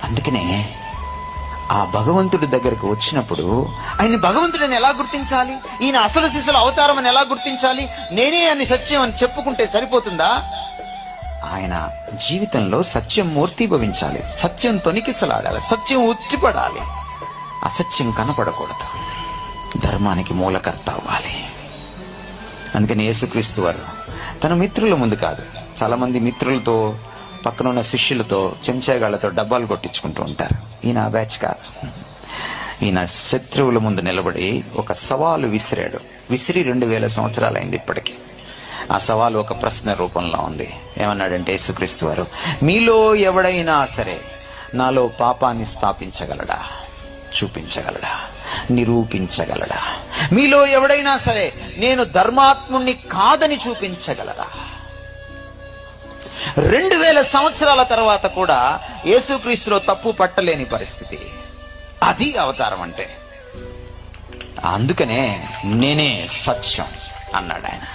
అందుకనే ఆ భగవంతుడి దగ్గరకు వచ్చినప్పుడు ఆయన భగవంతుడిని ఎలా గుర్తించాలి, ఈయన అసలు సిసలు అవతారం అని ఎలా గుర్తించాలి, నేనే అని సత్యం అని చెప్పుకుంటే సరిపోతుందా? ఆయన జీవితంలో సత్యం మూర్తిభవించాలి, సత్యం తొనికిసలాడాలి, సత్యం ఉట్టిపడాలి, అసత్యం కనపడకూడదు, ధర్మానికి మూలకర్త అవ్వాలి. అందుకని యేసుక్రీస్తు వారు తన మిత్రుల ముందు కాదు, చాలా మంది మిత్రులతో పక్కన ఉన్న శిష్యులతో చెంచాగాళ్లతో డబ్బాలు కొట్టించుకుంటూ ఉంటారు. ఈయన ఆ బ్యాచ్ కాదు. ఈయన శత్రువుల ముందు నిలబడి ఒక సవాలు విసిరాడు. విసిరి 2000 సంవత్సరాలైంది ఇప్పటికీ. ఆ సవాలు ఒక ప్రశ్న రూపంలో ఉంది. ఏమన్నాడంటే యేసుక్రీస్తు వారు, మీలో ఎవడైనా సరే నాలో పాపాన్ని స్థాపించగలడా, చూపించగలడా, నిరూపించగలడా? మీలో ఎవడైనా సరే నేను ధర్మాత్ముణ్ణి కాదని చూపించగలరా? 2000 సంవత్సరాల తర్వాత కూడా యేసుక్రీస్తులో తప్పు పట్టలేని పరిస్థితి. అది అవతారం అంటే. అందుకనే నేనే సత్యం అన్నాడు ఆయన.